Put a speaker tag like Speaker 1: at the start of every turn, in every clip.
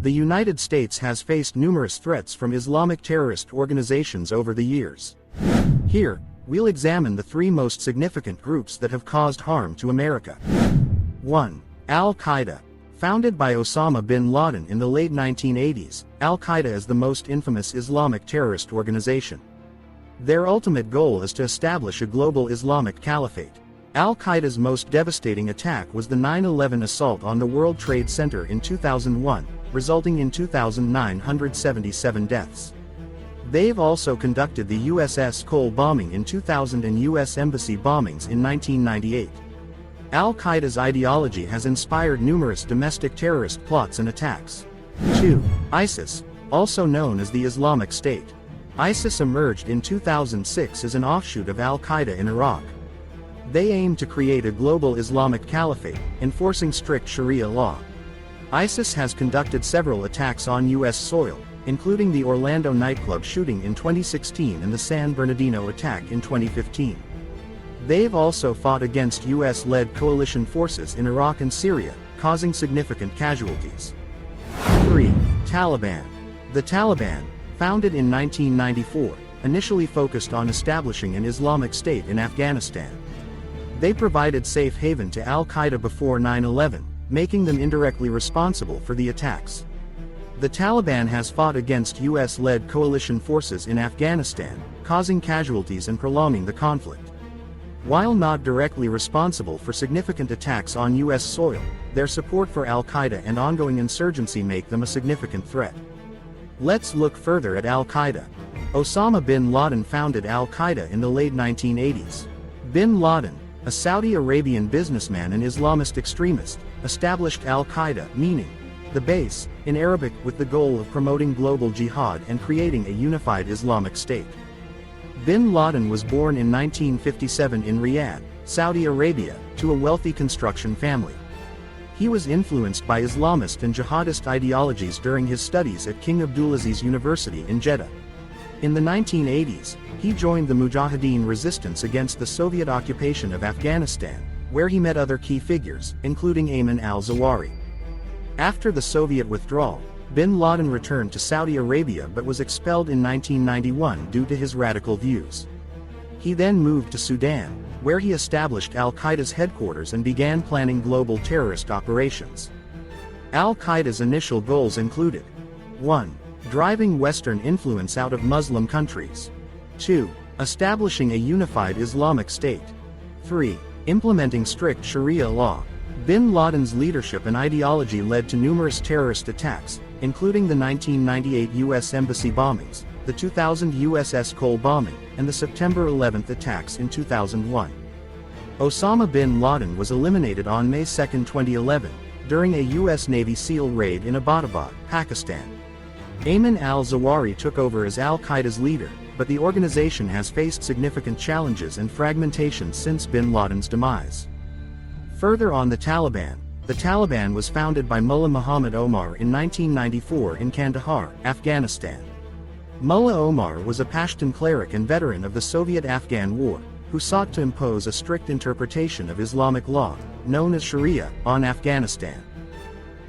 Speaker 1: The United States has faced numerous threats from Islamic terrorist organizations over the years. Here, we'll examine the three most significant groups that have caused harm to America. 1. Al-Qaeda. Founded by Osama bin Laden in the late 1980s, Al-Qaeda is the most infamous Islamic terrorist organization. Their ultimate goal is to establish a global Islamic caliphate. Al-Qaeda's most devastating attack was the 9/11 assault on the World Trade Center in 2001, resulting in 2,977 deaths. They've also conducted the USS Cole bombing in 2000 and U.S. Embassy bombings in 1998. Al-Qaeda's ideology has inspired numerous domestic terrorist plots and attacks. 2. ISIS, also known as the Islamic State. ISIS emerged in 2006 as an offshoot of Al-Qaeda in Iraq. They aim to create a global Islamic caliphate, enforcing strict Sharia law. ISIS has conducted several attacks on U.S. soil, including the Orlando nightclub shooting in 2016 and the San Bernardino attack in 2015. They've also fought against U.S.-led coalition forces in Iraq and Syria, causing significant casualties. 3. Taliban. The Taliban, founded in 1994, initially focused on establishing an Islamic State in Afghanistan. They provided safe haven to Al-Qaeda before 9/11, making them indirectly responsible for the attacks. The Taliban has fought against U.S.-led coalition forces in Afghanistan, causing casualties and prolonging the conflict. While not directly responsible for significant attacks on U.S. soil, their support for Al-Qaeda and ongoing insurgency make them a significant threat. Let's look further at Al-Qaeda. Osama bin Laden founded Al-Qaeda in the late 1980s. Bin Laden, a Saudi Arabian businessman and Islamist extremist, established Al-Qaeda, meaning the base, in Arabic, with the goal of promoting global jihad and creating a unified Islamic State. Bin Laden was born in 1957 in Riyadh, Saudi Arabia, to a wealthy construction family. He was influenced by Islamist and jihadist ideologies during his studies at King Abdulaziz University in Jeddah. In the 1980s, he joined the Mujahideen resistance against the Soviet occupation of Afghanistan, where he met other key figures, including Ayman al-Zawahiri. After the Soviet withdrawal, bin Laden returned to Saudi Arabia but was expelled in 1991 due to his radical views. He then moved to Sudan, where he established Al-Qaeda's headquarters and began planning global terrorist operations. Al-Qaeda's initial goals included: 1. Driving Western influence out of Muslim countries. 2. Establishing a unified Islamic State. 3. Implementing strict Sharia law. Bin Laden's leadership and ideology led to numerous terrorist attacks, including the 1998 U.S. Embassy bombings, the 2000 USS Cole bombing, and the September 11 attacks in 2001. Osama bin Laden was eliminated on May 2, 2011, during a U.S. Navy SEAL raid in Abbottabad, Pakistan. Ayman al-Zawahiri took over as Al-Qaeda's leader, but the organization has faced significant challenges and fragmentation since bin Laden's demise. Further on, the Taliban was founded by Mullah Muhammad Omar in 1994 in Kandahar, Afghanistan. Mullah Omar was a Pashtun cleric and veteran of the Soviet-Afghan War, who sought to impose a strict interpretation of Islamic law, known as Sharia, on Afghanistan.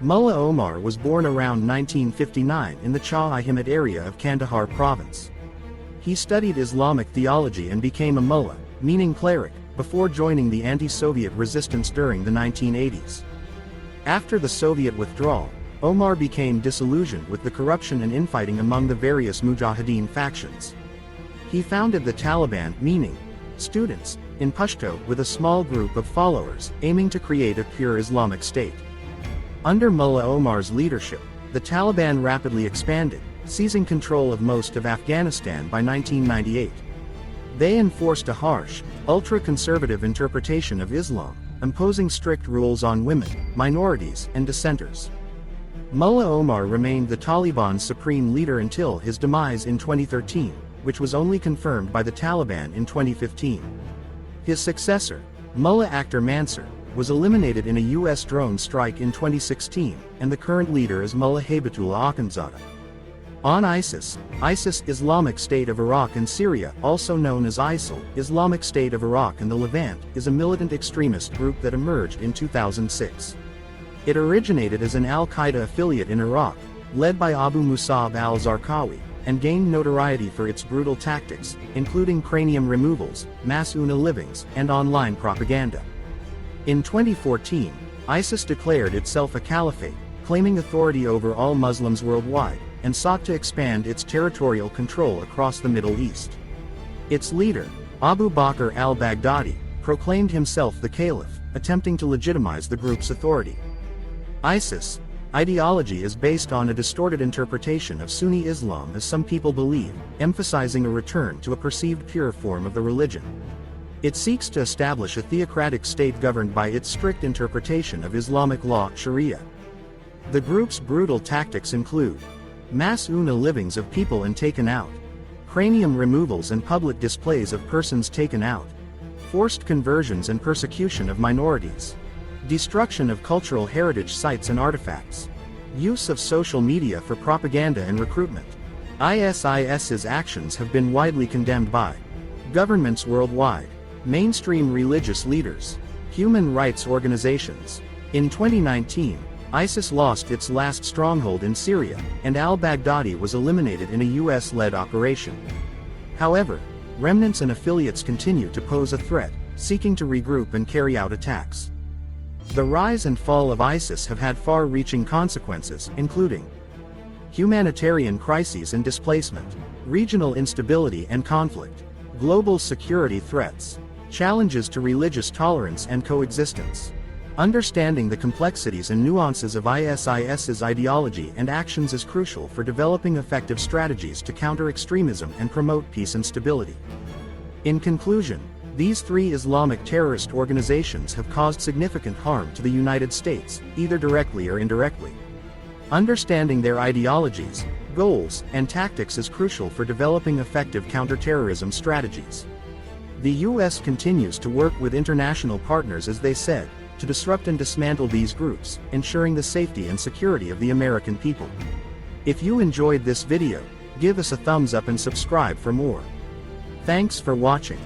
Speaker 1: Mullah Omar was born around 1959 in the Shah-i-Himmat area of Kandahar province. He studied Islamic theology and became a mullah, meaning cleric, before joining the anti-Soviet resistance during the 1980s. After the Soviet withdrawal, Omar became disillusioned with the corruption and infighting among the various Mujahideen factions. He founded the Taliban, meaning students, in Pashto, with a small group of followers, aiming to create a pure Islamic State. Under Mullah Omar's leadership, the Taliban rapidly expanded, seizing control of most of Afghanistan by 1998. They enforced a harsh, ultra-conservative interpretation of Islam, imposing strict rules on women, minorities, and dissenters. Mullah Omar remained the Taliban's supreme leader until his demise in 2013, which was only confirmed by the Taliban in 2015. His successor, Mullah Akhtar Mansur, was eliminated in a U.S. drone strike in 2016, and the current leader is Mullah Haybatullah Akhundzada. On ISIS, Islamic State of Iraq and Syria, also known as ISIL, Islamic State of Iraq and the Levant, is a militant extremist group that emerged in 2006. It originated as an Al-Qaeda affiliate in Iraq, led by Abu Musab al-Zarqawi, and gained notoriety for its brutal tactics, including cranium removals, mass UNA livings, and online propaganda. In 2014, ISIS declared itself a caliphate, claiming authority over all Muslims worldwide, and sought to expand its territorial control across the Middle East. Its leader, Abu Bakr al-Baghdadi, proclaimed himself the caliph, attempting to legitimize the group's authority. ISIS ideology is based on a distorted interpretation of Sunni Islam, as some people believe, emphasizing a return to a perceived pure form of the religion. It seeks to establish a theocratic state governed by its strict interpretation of Islamic law, Sharia. The group's brutal tactics include mass UNA livings of people and taken out, cranium removals and public displays of persons taken out, forced conversions and persecution of minorities, destruction of cultural heritage sites and artifacts, use of social media for propaganda and recruitment. ISIS's actions have been widely condemned by governments worldwide, mainstream religious leaders, human rights organizations. In 2019, ISIS lost its last stronghold in Syria, and al-Baghdadi was eliminated in a US-led operation. However, remnants and affiliates continue to pose a threat, seeking to regroup and carry out attacks. The rise and fall of ISIS have had far-reaching consequences, including humanitarian crises and displacement, regional instability and conflict, global security threats, challenges to religious tolerance and coexistence. Understanding the complexities and nuances of ISIS's ideology and actions is crucial for developing effective strategies to counter extremism and promote peace and stability. In conclusion, these three Islamic terrorist organizations have caused significant harm to the United States, either directly or indirectly. Understanding their ideologies, goals, and tactics is crucial for developing effective counterterrorism strategies. The U.S. continues to work with international partners, as they said, to disrupt and dismantle these groups, ensuring the safety and security of the American people. If you enjoyed this video, give us a thumbs up and subscribe for more. Thanks for watching.